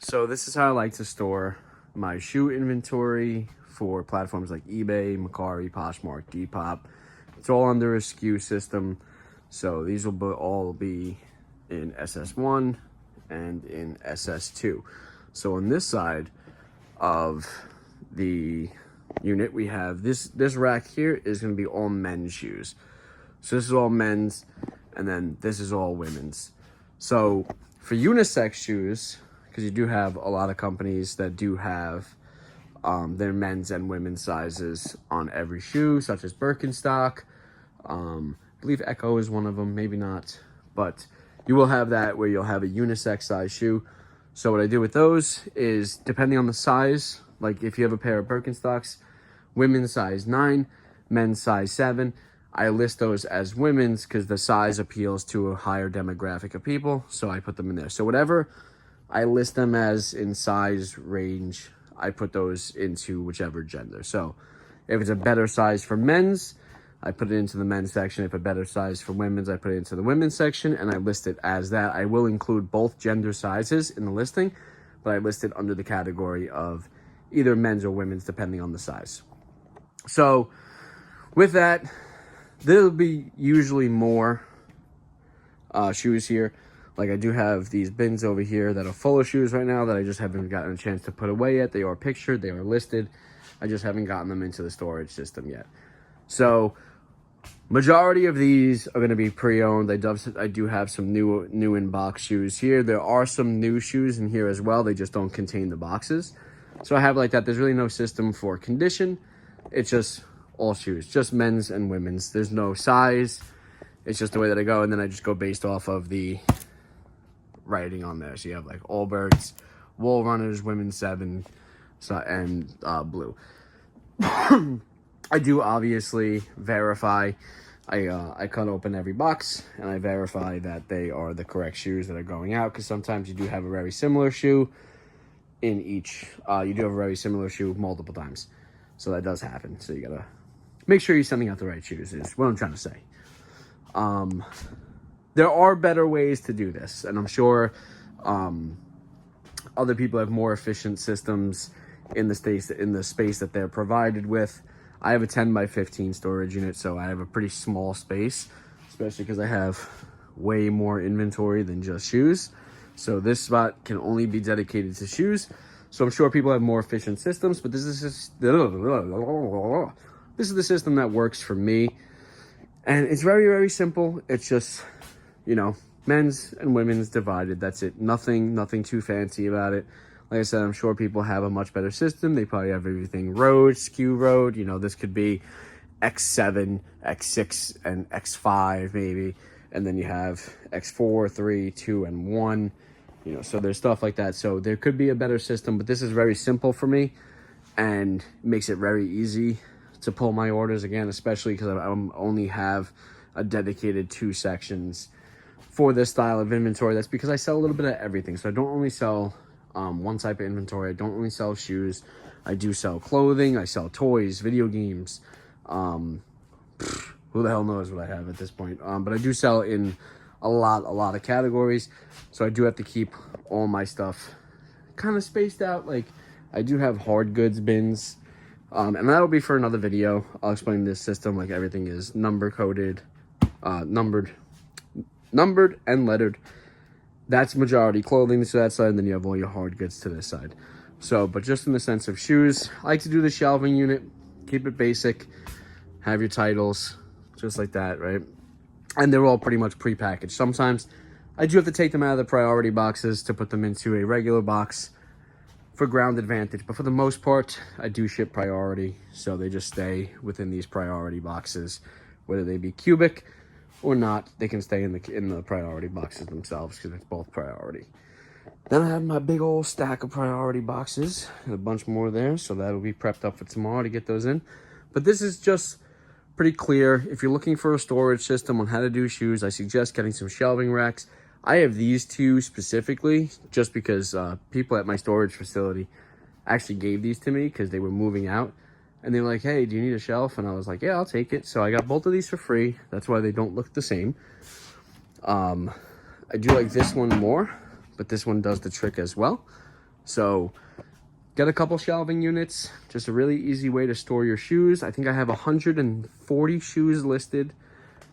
So this is how I like to store my shoe inventory for platforms like eBay, Mercari, Poshmark, Depop. It's all under a SKU system. So these will all be in SS1 and in SS2. So on this side of the unit, we have this rack here is going to be all men's shoes. So this is all men's, and then this is all women's. So for unisex shoes, because you do have a lot of companies that do have their men's and women's sizes on every shoe, such as Birkenstock. I believe Echo is one of them, maybe not, but you will have that where you'll have a unisex size shoe. So what I do with those is, depending on the size, like if you have a pair of Birkenstocks, women's size 9, men's size 7, I list those as women's because the size appeals to a higher demographic of people, so I put them in there. So whatever I list them as in size range, I put those into whichever gender. So if it's a better size for men's, I put it into the men's section. If a better size for women's, I put it into the women's section, and I list it as that. I will include both gender sizes in the listing, but I list it under the category of either men's or women's, depending on the size. So with that, there'll be usually more shoes here. Like I do have these bins over here that are full of shoes right now that I just haven't gotten a chance to put away yet. They are pictured, they are listed. I just haven't gotten them into the storage system yet. So majority of these are going to be pre-owned. I do have some new in-box shoes here. There are some new shoes in here as well. They just don't contain the boxes. So I have like that. There's really no system for condition. It's just all shoes, just men's and women's. There's no size. It's just the way that I go. And then I just go based off of the writing on there. So you have like Allbirds, Wool Runners, Women's 7, and Blue. I do obviously verify. I cut open every box and I verify that they are the correct shoes that are going out, because sometimes you do have a very similar shoe in each. You do have a very similar shoe multiple times, so that does happen. So you gotta make sure you're sending out the right shoes, is what I'm trying to say. There are better ways to do this, and I'm sure other people have more efficient systems in the space that they're provided with. I have a 10 by 15 storage unit, so I have a pretty small space, especially because I have way more inventory than just shoes. So this spot can only be dedicated to shoes. So I'm sure people have more efficient systems, but this is the system that works for me. And it's very, very simple. It's just, men's and women's divided. That's it. Nothing too fancy about it. Like I said, I'm sure people have a much better system. They probably have everything road, SKU road. This could be X7, X6, and X5 maybe. And then you have X4, 3, 2, and 1. So there's stuff like that. So there could be a better system, but this is very simple for me and makes it very easy to pull my orders again, especially because I only have a dedicated 2 sections for this style of inventory. That's because I sell a little bit of everything. So I don't only sell one type of inventory. I don't only sell shoes. I do sell clothing. I sell toys, video games. Who the hell knows what I have at this point? But I do sell in a lot of categories. So I do have to keep all my stuff kind of spaced out. Like I do have hard goods bins. And that'll be for another video. I'll explain this system. Like everything is numbered and lettered. That's majority clothing to that side, and then you have all your hard goods to this side. So, but just in the sense of shoes, I like to do the shelving unit, keep it basic, have your titles, just like that, right? And they're all pretty much pre-packaged. Sometimes I do have to take them out of the priority boxes to put them into a regular box for ground advantage, but for the most part, I do ship priority, so they just stay within these priority boxes, whether they be cubic or not. They can stay in the priority boxes themselves because it's both priority. Then I have my big old stack of priority boxes and a bunch more there, so that'll be prepped up for tomorrow to get those in. But this is just pretty clear. If you're looking for a storage system on how to do shoes, I suggest getting some shelving racks. I have these 2 specifically just because people at my storage facility actually gave these to me because they were moving out. And they were like, hey, do you need a shelf? And I was like, yeah, I'll take it. So I got both of these for free. That's why they don't look the same. I do like this one more, but this one does the trick as well. So get a couple shelving units, just a really easy way to store your shoes. I think I have 140 shoes listed.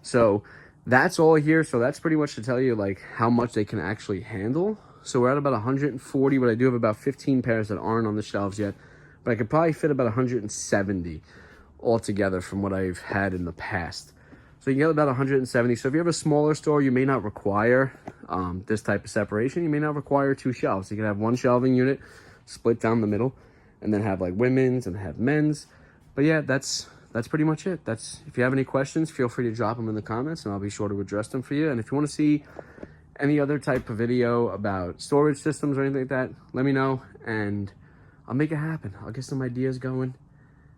So that's all here. So that's pretty much to tell you like how much they can actually handle. So we're at about 140, but I do have about 15 pairs that aren't on the shelves yet. But I could probably fit about 170 altogether from what I've had in the past. So you can get about 170. So if you have a smaller store, you may not require this type of separation. You may not require 2 shelves. You can have 1 shelving unit split down the middle, and then have like women's and have men's. But yeah, that's pretty much it. If you have any questions, feel free to drop them in the comments, and I'll be sure to address them for you. And if you want to see any other type of video about storage systems or anything like that, let me know, and I'll make it happen. I'll get some ideas going,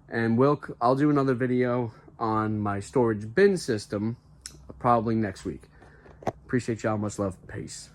and I'll do another video on my storage bin system probably next week. Appreciate y'all. Much love. Peace.